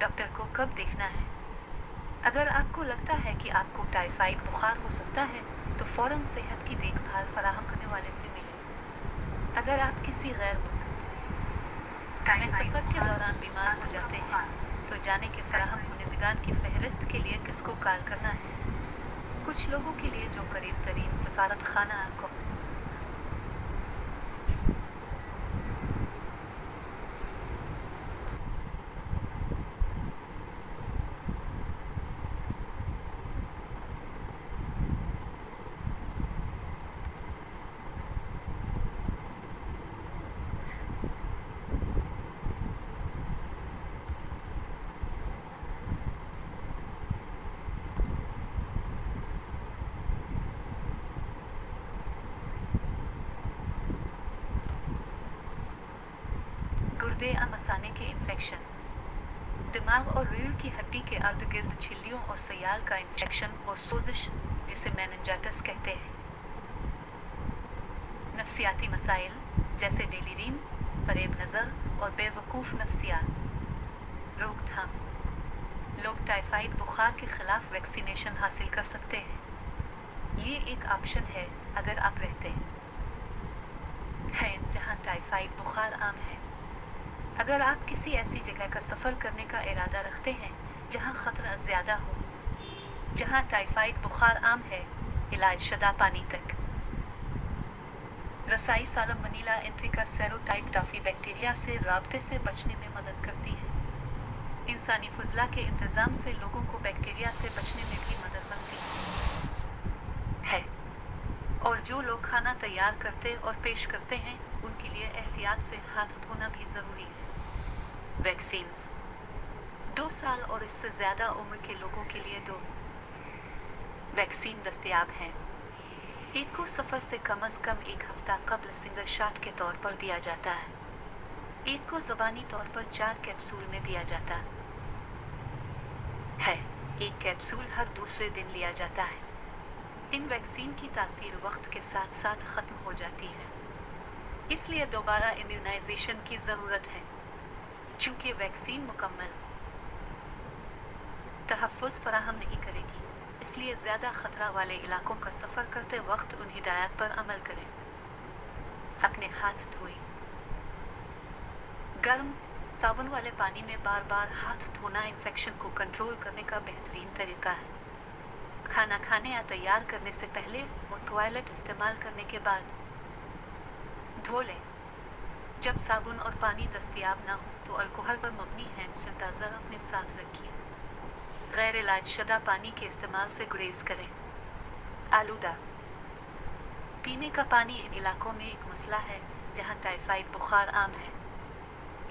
Doctor को कब देखना है? अगर आपको लगता है कि आपको टाइफाइड बुखार हो सकता है तो फौरन सेहत की देखभाल फराहम करने वाले से मिलें। अगर आप किसी गैर मुल्क में सफ़र के दौरान बीमार हो जाते हैं तो जाने के फराहम कुनदगान की फहरिस्त के लिए किसको कॉल करना है? कुछ लोगों के लिए जो करीब तरीन सफारत खाना को गुर्दे मसाने के इन्फेक्शन, दिमाग और रीढ़ की हड्डी के अर्ध गिर्द झिल्लियों और सयाल का इन्फेक्शन और सोजिश जिसे मेनिंजाइटिस कहते हैं। नफ्सियाती मसाइल जैसे डेलीरीम, फरेब नज़र और बेवकूफ़ नफ्सियात। रोकथाम, लोग टाइफाइड बुखार के खिलाफ वैक्सीनेशन हासिल कर सकते हैं। ये एक ऑप्शन है अगर आप रहते हैं जहाँ टाइफाइड बुखार आम है। अगर आप किसी ऐसी जगह का सफ़र करने का इरादा रखते हैं जहाँ ख़तरा ज़्यादा हो, जहाँ टाइफाइड बुखार आम है, इलाज शुदा पानी तक रसाई सालमोनेला एंट्रिका सेरोटाइप टॉफी बैक्टीरिया से राब्ते से बचने में मदद करती है। इंसानी फजला के इंतज़ाम से लोगों को बैक्टीरिया से बचने में भी मदद मिलती है। और जो लोग खाना तैयार करते और पेश करते हैं उनके लिए एहतियात से हाथ धोना भी ज़रूरी है। वैक्सीन्स, 2 साल और इससे ज़्यादा उम्र के लोगों के लिए 2 वैक्सीन दस्तयाब हैं। एक को सफ़र से कम अज़ कम 1 हफ्ता कबल सिंगल शॉट के तौर पर दिया जाता है। एक को ज़बानी तौर पर 4 कैप्सूल में दिया जाता है। एक कैप्सूल हर दूसरे दिन लिया जाता है। इन वैक्सीन की तासीर वक्त के साथ साथ ख़त्म हो जाती है, इसलिए दोबारा इम्यूनाइजेशन की ज़रूरत है। चूँकि वैक्सीन मुकम्मल तहफ़्फ़ुज़ फराहम नहीं करेगी, इसलिए ज़्यादा ख़तरा वाले इलाकों का सफ़र करते वक्त उन हिदायत पर अमल करें। अपने हाथ धोएं। गर्म साबुन वाले पानी में बार बार हाथ धोना इन्फेक्शन को कंट्रोल करने का बेहतरीन तरीका है। खाना खाने या तैयार करने से पहले और टॉयलेट इस्तेमाल करने के बाद धो लें। जब साबुन और पानी दस्तयाब ना हो तो अल्कोहल पर मबनी हैंड सैनिटाइज़र अपने साथ रखिए। गैर इलाज शुदा पानी के इस्तेमाल से गुरेज करें। आलूदा पीने का पानी इन इलाकों में एक मसला है जहाँ टाइफाइड बुखार आम है।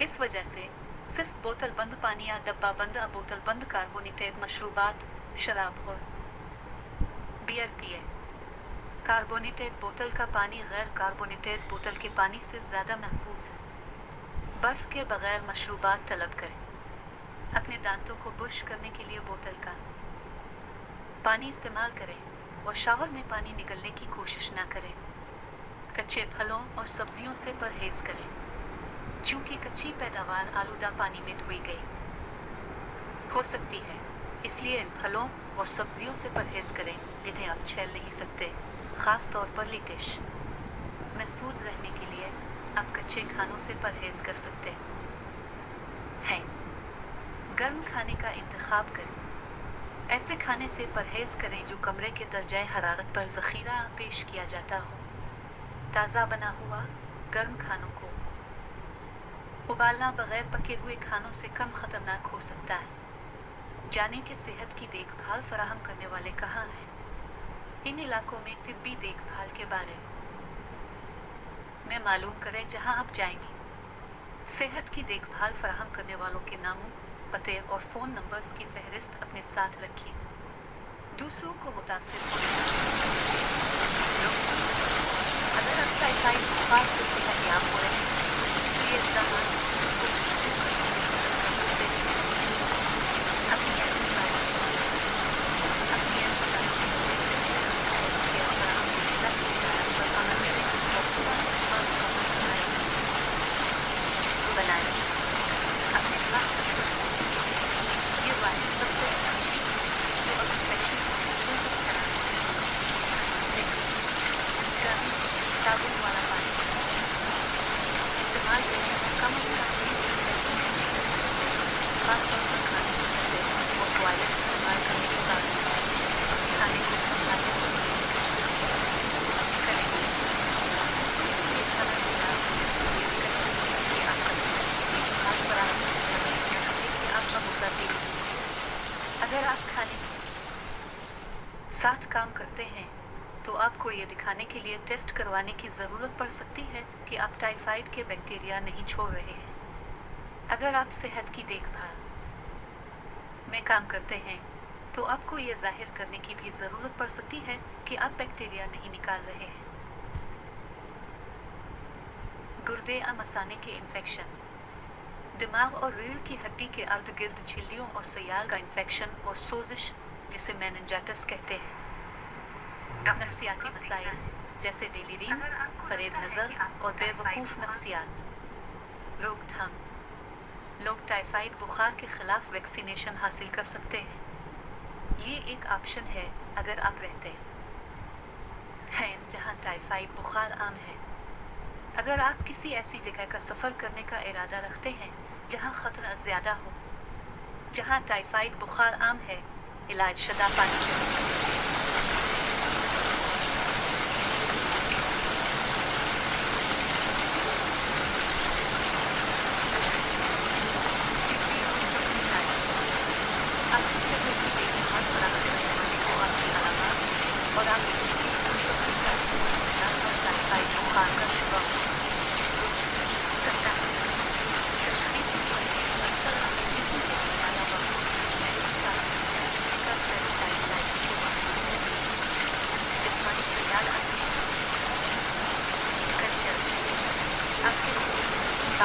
इस वजह से सिर्फ बोतल बंद पानी या डब्बा बंद बोतल बंद कार्बोनेटेड मशरूबात, शराब और बियर पिए। कार्बोनेटेड बोतल का पानी गैर कार्बोनेटेड बोतल के पानी से ज़्यादा महफूज है। बर्फ़ के बगैर मशरूबात तलब करें। अपने दांतों को ब्रश करने के लिए बोतल का पानी इस्तेमाल करें और शावर में पानी निकलने की कोशिश ना करें। कच्चे फलों और सब्जियों से परहेज़ करें, चूँकि कच्ची पैदावार आलूदा पानी में धोई गई हो सकती है, इसलिए इन फलों और सब्जियों से परहेज़ करें जिन्हें आप छील नहीं सकते। ख़ास तौर पर लिटिश महफूज रहने के लिए आप कच्चे खानों से परहेज़ कर सकते हैं। गर्म खाने का इंतखाब करें। ऐसे खाने से परहेज़ करें जो कमरे के दर्जाए हरारत पर ज़ख़ीरा पेश किया जाता हो। ताज़ा बना हुआ गर्म खानों को उबालना बग़ैर पके हुए खानों से कम ख़तरनाक हो सकता है। जाने के सेहत की देखभाल फराहम करने वाले कहाँ हैं? इन इलाकों में तिब्बी देखभाल के बारे में मालूम करें जहां आप जाएंगे। सेहत की देखभाल फराहम करने वालों के नामों, पते और फ़ोन नंबर्स की फहरिस्त अपने साथ रखिए। दूसरों को मुतासिर होने अगर आप टाइफाइड बुखार से सेहतयाब हो रहे हैं तो ये इक़दाम अगर आप खाने के साथ काम करते हैं तो आपको ये दिखाने के लिए टेस्ट करवाने की ज़रूरत पड़ सकती है कि आप टाइफाइड के बैक्टीरिया नहीं छोड़ रहे हैं। अगर आप सेहत की देखभाल में काम करते हैं तो आपको ये जाहिर करने की भी ज़रूरत पड़ सकती है कि आप बैक्टीरिया नहीं निकाल रहे हैं। गुर्दे या मसाने के इन्फेक्शन, दिमाग और रीढ़ की हड्डी के अर्द गिर्द झिल्लियों और सयाल का इन्फेक्शन और सोजिश, जिसे मेनिंजाइटिस कहते हैं। नफ्सियाती मसाइल जैसे डेलीरियम, फरेब नज़र और बेवकूफ़ नफ्सियात। रोकथाम, लोग टाइफाइड बुखार के खिलाफ वैक्सीनेशन हासिल कर सकते हैं। ये एक ऑप्शन है अगर आप रहते हैं जहाँ टाइफाइड बुखार आम है। अगर आप किसी ऐसी जगह का सफ़र करने का इरादा रखते हैं जहाँ ख़तरा ज़्यादा हो, जहाँ टाइफाइड बुखार आम है, इलाज शुदा पानी चाहिए। और आप टाइफाइड बुखार का शिकार हो सकता है। जिस्मानी सयाल आपके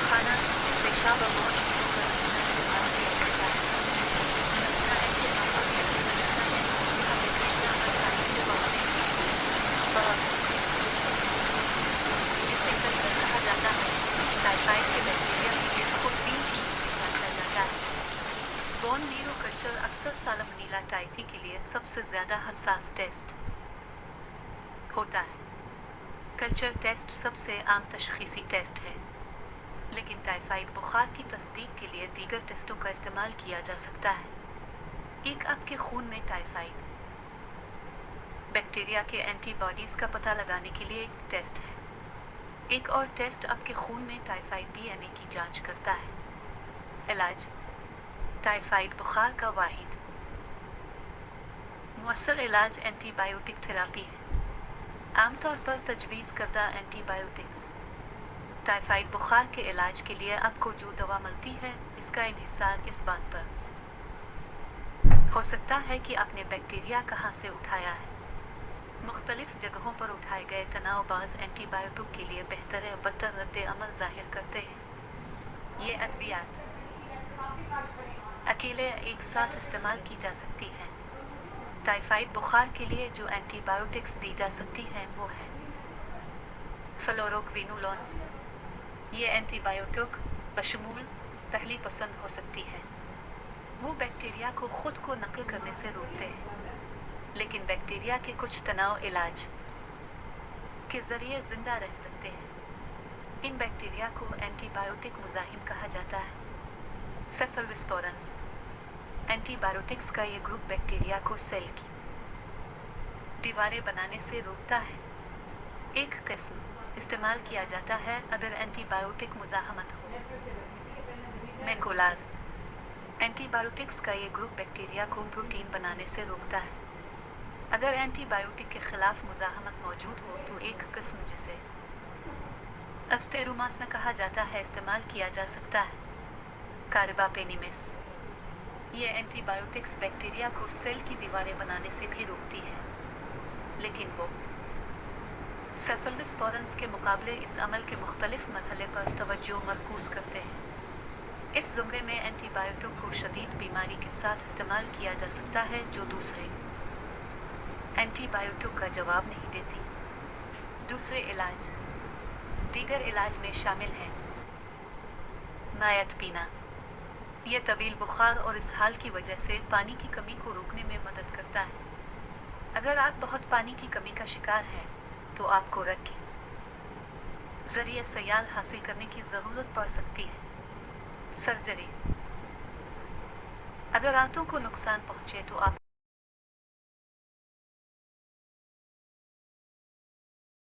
खाना पेशाब और मौत जिसे कल्चर कहा जाता है। टाइफाइड के बैक्टीरिया की डेथ को 3 चीज़ों से जांचा जाता है। बोन मीरो कल्चर अक्सर साल्मोनेला टाइफी के लिए सबसे ज़्यादा हसास टेस्ट होता है। कल्चर टेस्ट सबसे आम तशखीसी टेस्ट है, लेकिन टाइफाइड बुखार की तस्दीक के लिए दीगर टेस्टों का इस्तेमाल किया जा सकता है। एक आपके खून में टाइफाइड बैक्टीरिया के एंटीबॉडीज़ का पता लगाने के लिए एक टेस्ट है। एक और टेस्ट आपके खून में टाइफाइड डीएनए की जांच करता है। इलाज, टाइफाइड बुखार का वाहिद मुअस्सर इलाज एंटीबायोटिक थेरापी है। आमतौर पर तजवीज़ करदा एंटीबायोटिक्स टाइफाइड बुखार के इलाज के लिए आपको जो दवा मिलती है, इसका इन्हिसार इस बात पर हो सकता है कि आपने बैक्टीरिया कहाँ से उठाया है। मुख्तलिफ जगहों पर उठाए गए तनावबाज एंटीबायोटिक के लिए बेहतर या बदतर रद्द अमल जाहिर करते हैं। ये अद्वियात अकेले एक साथ इस्तेमाल की जा सकती हैं। टाइफाइड बुखार के लिए जो एंटीबायोटिक्स दी जा सकती हैं वो है फ्लोरोक्विनोलोन्स। ये एंटीबायोटिक बशमूल पहली पसंद हो सकती है। वो बैक्टीरिया को खुद को नकल करने से रोकते हैं, लेकिन बैक्टीरिया के कुछ तनाव इलाज के ज़रिए ज़िंदा रह सकते हैं। इन बैक्टीरिया को एंटीबायोटिक मुज़ाहिम कहा जाता है। सेफलोस्पोरेंस एंटीबायोटिक्स का ये ग्रुप बैक्टीरिया को सेल की दीवारें बनाने से रोकता है। एक किस्म इस्तेमाल किया जाता है अगर एंटीबायोटिक मुज़ाहमत हो। मैकोलाज एंटीबायोटिक्स का ये ग्रुप बैक्टीरिया को प्रोटीन बनाने से रोकता है। अगर एंटीबायोटिक के खिलाफ मुज़ाहमत मौजूद हो तो एक किस्म जिसे अस्टेरोमास कहा जाता है इस्तेमाल किया जा सकता है। कार्बापेनिमिस ये एंटीबायोटिक्स बैक्टीरिया को सेल की दीवारें बनाने से भी रोकती है, लेकिन वो सेफलोस्पोरेंस के मुकाबले इस अमल के मुख्तलिफ मरहले पर तवज्जो मरकूज़ करते हैं। इस ज़ुमरे में एंटीबायोटिक को शदीद बीमारी के साथ इस्तेमाल किया जा सकता है जो दूसरे एंटीबायोटिक का जवाब नहीं देती। दूसरे इलाज दीगर इलाज में शामिल हैं मायत पीना। यह तवील बुखार और इसहाल की वजह से पानी की कमी को रोकने में मदद करता है। अगर आप बहुत पानी की कमी का शिकार हैं तो आपको रखें ज़रिए सयाल हासिल करने की ज़रूरत पड़ सकती है। सर्जरी अगर आंतों को नुकसान पहुँचे तो आप